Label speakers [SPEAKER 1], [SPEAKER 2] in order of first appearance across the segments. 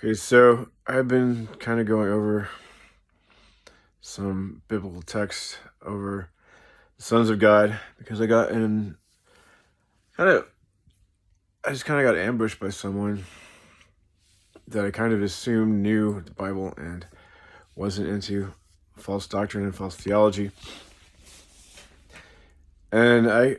[SPEAKER 1] Okay, so I've been kind of going over some biblical texts over the sons of God because kind of I just kind of got ambushed by someone that I kind of assumed knew the Bible and wasn't into false doctrine and false theology. And I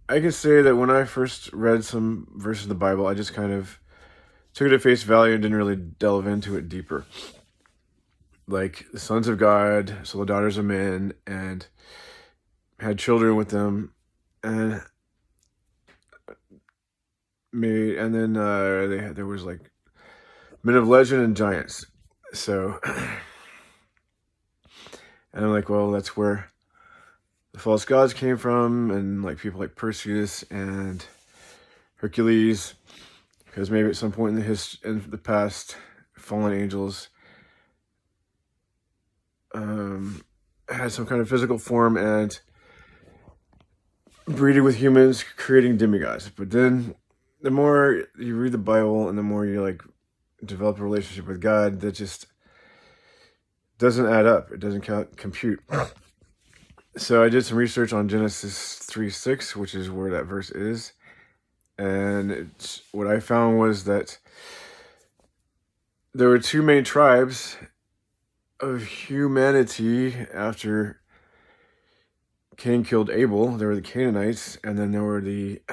[SPEAKER 1] can say that when I first read some verses of the Bible, I just kind of took it at face value and didn't really delve into it deeper. Like the sons of God, so the daughters of men, and had children with them, and there was like men of legend and giants. So, and I'm like, well, that's where the false gods came from, and like people like Perseus and Hercules, because maybe at some point in the past, fallen angels had some kind of physical form and breeded with humans, creating demigods. But then, the more you read the Bible and the more you like develop a relationship with God, that just doesn't add up. It doesn't compute. So I did some research on Genesis 3:6, which is where that verse is. And what I found was that there were two main tribes of humanity after Cain killed Abel. There were the Canaanites, and then there were the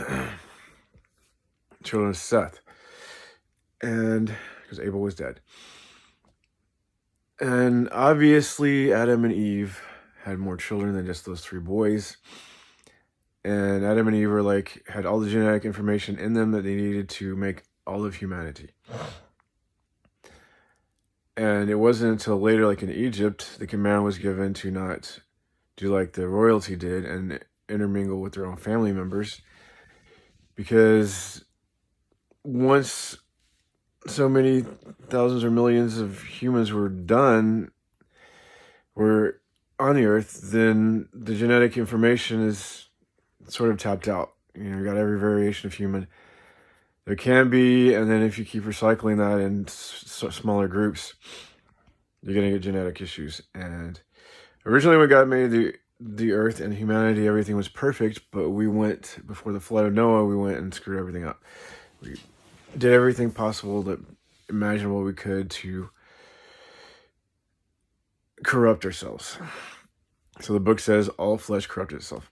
[SPEAKER 1] children of Seth. And because Abel was dead. And obviously, Adam and Eve had more children than just those three boys. And Adam and Eve were had all the genetic information in them that they needed to make all of humanity. And it wasn't until later, like in Egypt, the command was given to not do like the royalty did and intermingle with their own family members. Because once so many thousands or millions of humans were on the earth, then the genetic information is sort of tapped out. You got every variation of human there can be, and then if you keep recycling that in smaller groups, you're going to get genetic issues. And originally when God made the earth and humanity, everything was perfect, but before the flood of Noah, we went and screwed everything up. We did everything possible that imaginable we could to corrupt ourselves. So the book says all flesh corrupted itself.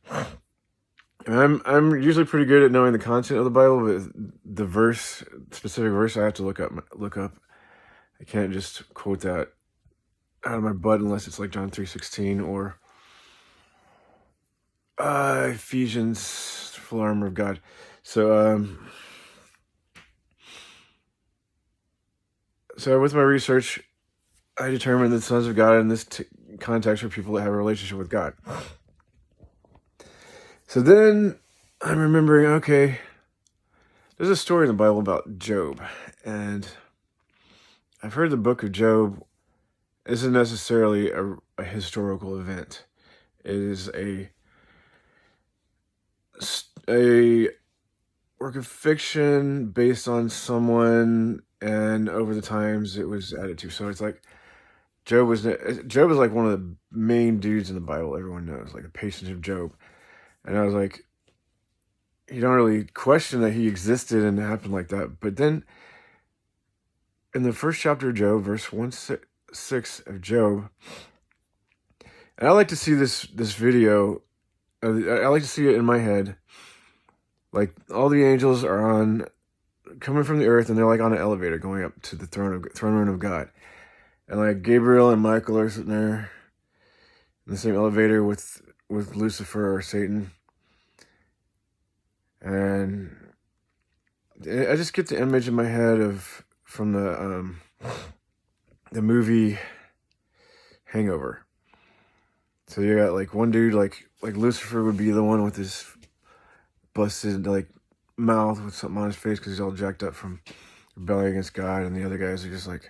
[SPEAKER 1] And I'm usually pretty good at knowing the content of the Bible, but the specific verse, I have to look up. I can't just quote that out of my butt unless it's like John 3:16 or Ephesians, full armor of God. So with my research, I determined that the sons of God in this context are people that have a relationship with God. So then I'm remembering, okay, there's a story in the Bible about Job, and I've heard the book of Job isn't necessarily a historical event. It is a work of fiction based on someone, and over the times it was added to. So it's like Job was like one of the main dudes in the Bible everyone knows, like the patience of Job. And I was like, you don't really question that he existed and it happened like that. But then in the first chapter of Job, verse 1:6 of Job, and I like to see this video, I like to see it in my head, like all the angels are coming from the earth, and they're like on an elevator going up to the throne room of God. And like Gabriel and Michael are sitting there in the same elevator with Lucifer or Satan. And I just get the image in my head from the movie Hangover. So you got like one dude, like Lucifer would be the one with his busted like mouth with something on his face because he's all jacked up from rebelling against God, and the other guys are just like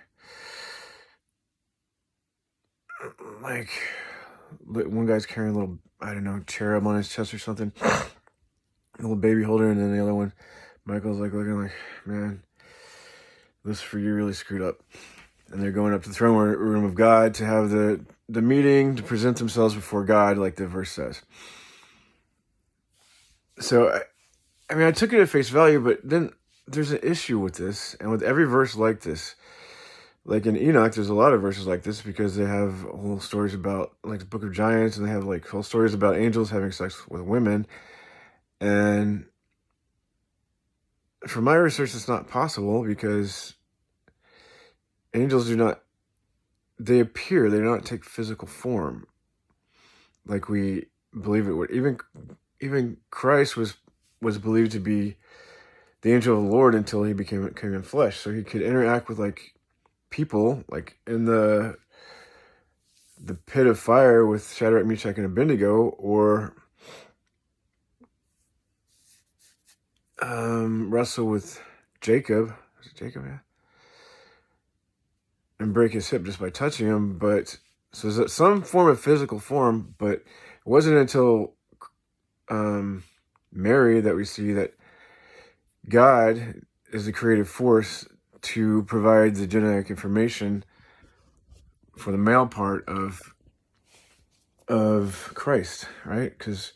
[SPEAKER 1] one guy's carrying a little, I don't know, cherub on his chest or something, a little baby holder, and then the other one, Michael's like looking like, man, Lucifer, you really screwed up. And they're going up to the throne room of God to have the meeting, to present themselves before God, like the verse says. So, I mean, I took it at face value, but then there's an issue with this, and with every verse like this. Like in Enoch, there's a lot of verses like this because they have whole stories about, like the Book of Giants, and they have like whole stories about angels having sex with women. And from my research, it's not possible because angels they appear, they do not take physical form like we believe it would. Even Christ was believed to be the angel of the Lord until he came in flesh, so he could interact with like people, like in the pit of fire with Shadrach, Meshach, and Abednego, or wrestle with Jacob. Was it Jacob? Yeah. And break his hip just by touching him. But so there's some form of physical form, but it wasn't until Mary that we see that God is the creative force to provide the genetic information for the male part of Christ, right? Because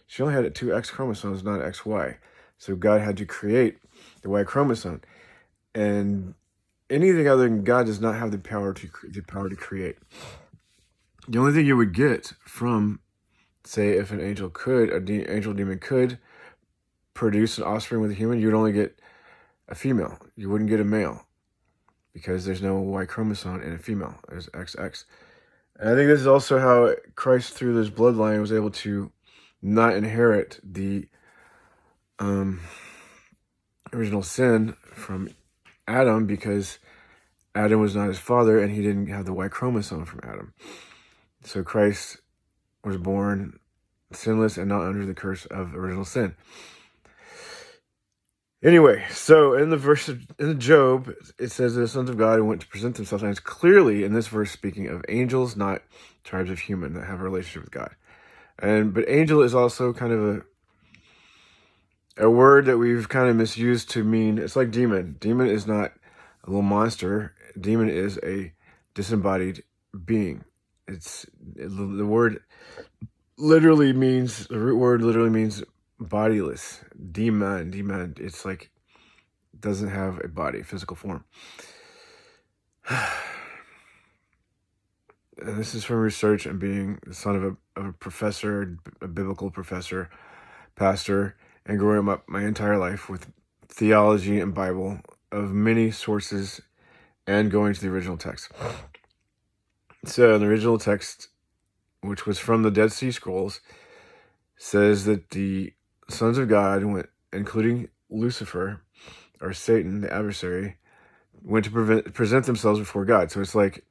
[SPEAKER 1] she only had 2 X chromosomes, not XY. So God had to create the Y chromosome, and anything other than God does not have the power to create. The only thing you would get from, say, if an angel angel demon could produce an offspring with a human, you would only get a female. You wouldn't get a male because there's no Y chromosome in a female. There's XX. And I think this is also how Christ, through this bloodline, was able to not inherit the original sin from Adam, because Adam was not his father and he didn't have the Y chromosome from Adam. So Christ was born sinless and not under the curse of original sin. Anyway, so in the Job, it says the sons of God went to present themselves, and it's clearly in this verse speaking of angels, not tribes of human that have a relationship with God. But angel is also kind of a word that we've kind of misused to mean, it's like demon. Demon is not a little monster. Demon is a disembodied being. The word literally means, the root word literally means bodiless. Demon. It's like, doesn't have a body, physical form. And this is from research and being the son of a professor, a biblical professor, pastor, and growing up my entire life with theology and Bible of many sources and going to the original text. So the original text, which was from the Dead Sea Scrolls, says that the sons of God went, including Lucifer, or Satan, the adversary, went to present themselves before God. So it's like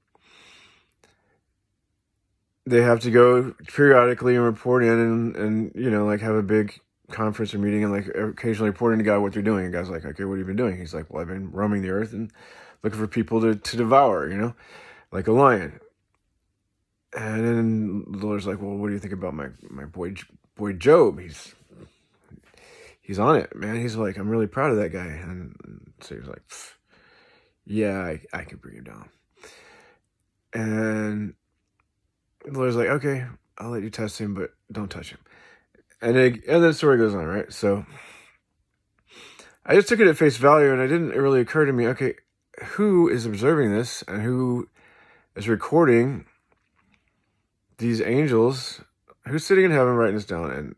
[SPEAKER 1] they have to go periodically and report in and like have a big conference or meeting and like occasionally reporting to God what they're doing. And God's like, okay, what have you been doing? He's like, well, I've been roaming the earth and looking for people to devour, like a lion. And then the Lord's like, well, what do you think about my boy Job? He's on it, man. He's like, I'm really proud of that guy. And so he's like, yeah, I can bring him down. And the Lord's like, okay, I'll let you test him, but don't touch him. And then the story goes on, right? So I just took it at face value, and it didn't really occur to me, okay, who is observing this and who is recording these angels? Who's sitting in heaven writing this down? And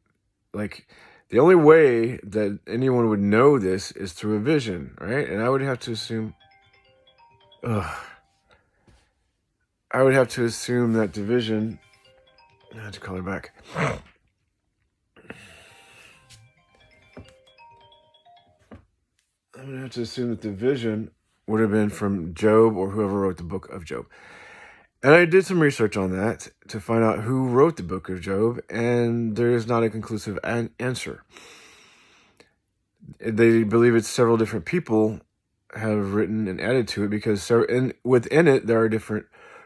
[SPEAKER 1] like, the only way that anyone would know this is through a vision, right? And I would have to assume, that the vision, I have to call her back. I'm going to have to assume that the vision would have been from Job or whoever wrote the book of Job. And I did some research on that to find out who wrote the book of Job, and there is not a conclusive answer. They believe it's several different people have written and added to it, because within it there are different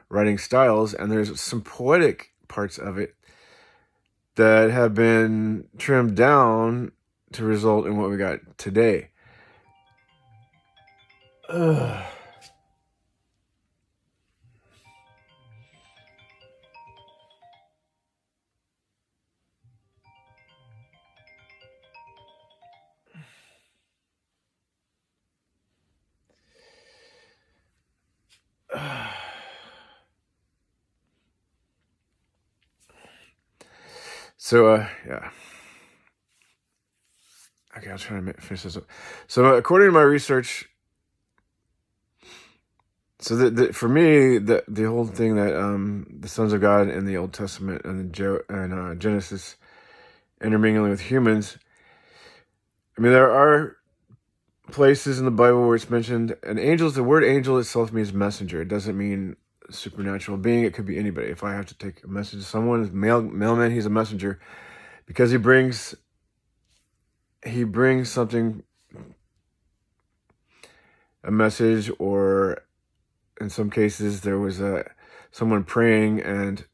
[SPEAKER 1] writing styles, and there's some poetic parts of it that have been trimmed down to result in what we got today. Ugh. So, yeah. Okay, I'll try to finish this up. So, according to my research, so for me, the whole thing that the sons of God in the Old Testament and Genesis intermingling with humans. I mean, there are places in the Bible where it's mentioned an angel. The word angel itself means messenger. It doesn't mean supernatural being. It could be anybody. If I have to take a message to someone, mailman, he's a messenger because he brings something, a message, or in some cases there was someone praying and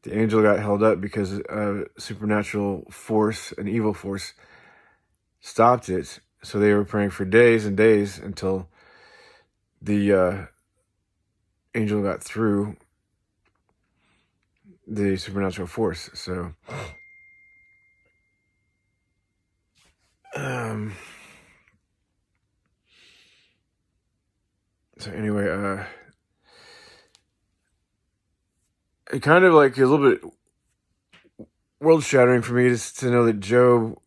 [SPEAKER 1] the angel got held up because a supernatural force, an evil force, stopped it. So they were praying for days and days until the angel got through the supernatural force. So, um, so anyway, it kind of like a little bit world shattering for me to know that Job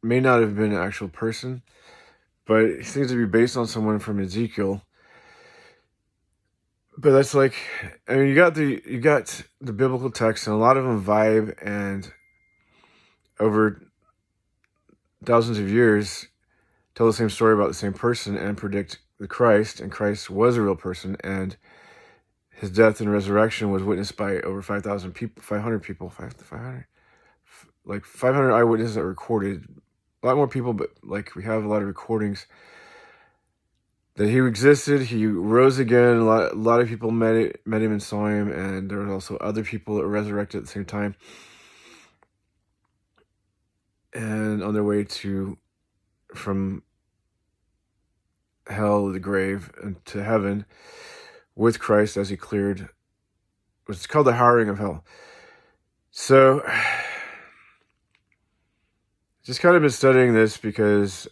[SPEAKER 1] may not have been an actual person, but it seems to be based on someone from Ezekiel. But that's like, I mean, you got the biblical text, and a lot of them vibe, and over thousands of years tell the same story about the same person and predict the Christ, and Christ was a real person, and his death and resurrection was witnessed by over 5,000 people, 500 people, 500, like 500 eyewitnesses that recorded. A lot more people, but like we have a lot of recordings that he existed. He rose again. A lot of people met him and saw him, and there were also other people that were resurrected at the same time and on their way from hell, the grave, and to heaven with Christ as he cleared what's called the harrowing of hell. So, just kind of been studying this because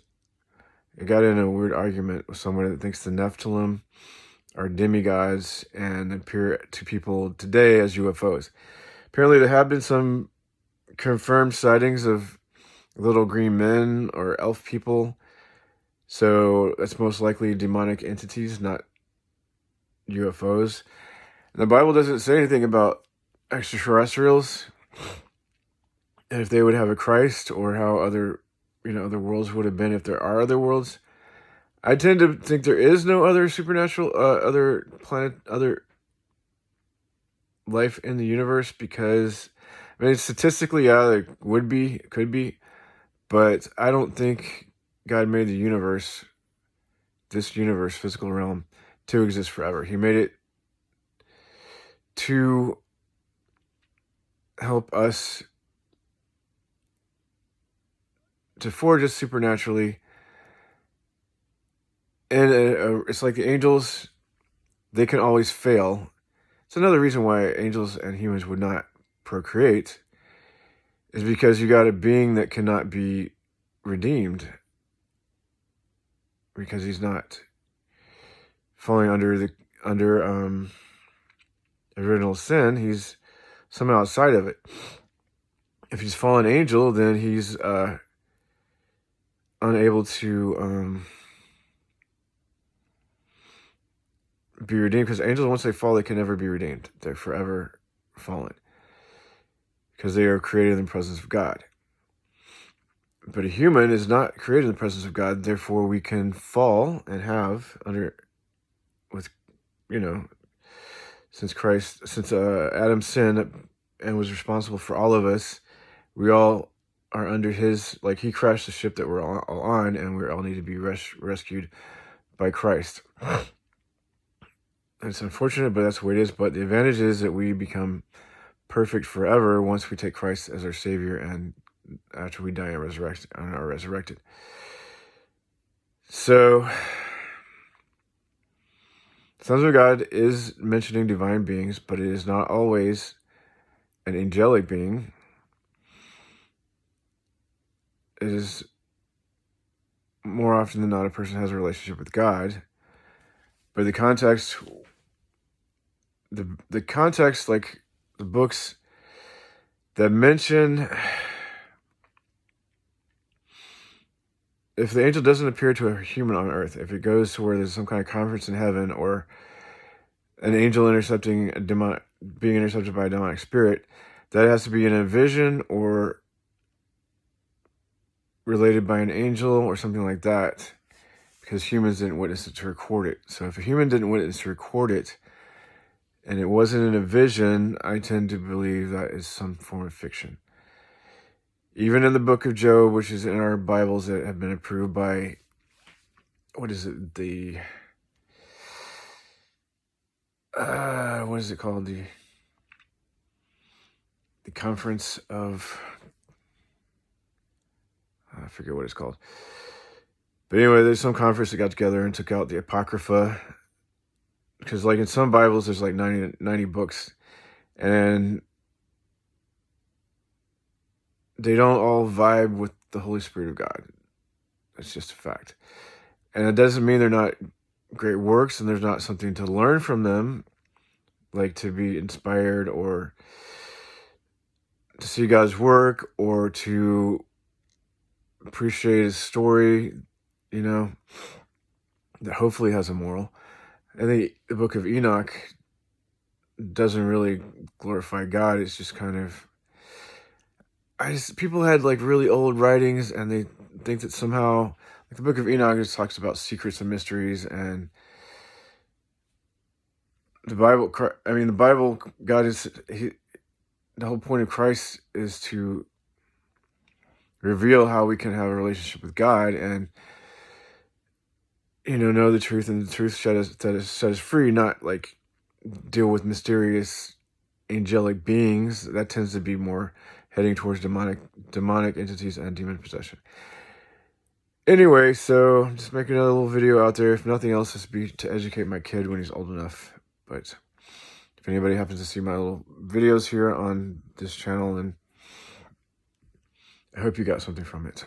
[SPEAKER 1] I got in a weird argument with someone that thinks the Nephilim are demigods and appear to people today as UFOs. Apparently, there have been some confirmed sightings of little green men or elf people. So that's most likely demonic entities, not UFOs. And the Bible doesn't say anything about extraterrestrials and if they would have a Christ or how other worlds would have been if there are other worlds. I tend to think there is no other supernatural, other planet, other life in the universe because, I mean, statistically, yeah, there could be, but I don't think God made the universe, this universe, physical realm, to exist forever. He made it to help us to forge us supernaturally. And it's like the angels, they can always fail. It's another reason why angels and humans would not procreate, is because you got a being that cannot be redeemed because he's not falling under original sin. He's somehow outside of it. If he's fallen angel, then he's unable to be redeemed, because angels, once they fall, they can never be redeemed. They're forever fallen because they are created in the presence of God. But a human is not created in the presence of God, therefore we can fall and have since Adam sinned and was responsible for all of us, we all are under his, like, he crashed the ship that we're all on, and we all need to be rescued by Christ. It's unfortunate, but that's the way it is. But the advantage is that we become perfect forever once we take Christ as our Savior, and after we die and are resurrected. So Sons of God is mentioning divine beings, but it is not always an angelic being. It is more often than not a person has a relationship with God. But the context, like the books that mention, if the angel doesn't appear to a human on earth, if it goes to where there's some kind of conference in heaven, or an angel being intercepted by a demonic spirit, that has to be in a vision or related by an angel or something like that, because humans didn't witness it to record it. So if a human didn't witness to record it, and it wasn't in a vision, I tend to believe that is some form of fiction. Even in the book of Job, which is in our Bibles that have been approved by, what is it, what is it called? The conference of, I forget what it's called. But anyway, there's some conference that got together and took out the Apocrypha. Because like in some Bibles, there's like 90 books. And they don't all vibe with the Holy Spirit of God. That's just a fact. And it doesn't mean they're not great works and there's not something to learn from them, like to be inspired or to see God's work or to appreciate his story, you know, that hopefully has a moral. I think the book of Enoch doesn't really glorify God. It's just kind of, people had like really old writings and they think that somehow, like the book of Enoch just talks about secrets and mysteries, and the Bible, God is, the whole point of Christ is to reveal how we can have a relationship with God and, you know the truth, and the truth set us free, not like deal with mysterious angelic beings. That tends to be more heading towards demonic entities and demon possession. Anyway, so just making another little video out there. If nothing else, this be to educate my kid when he's old enough. But if anybody happens to see my little videos here on this channel, then I hope you got something from it.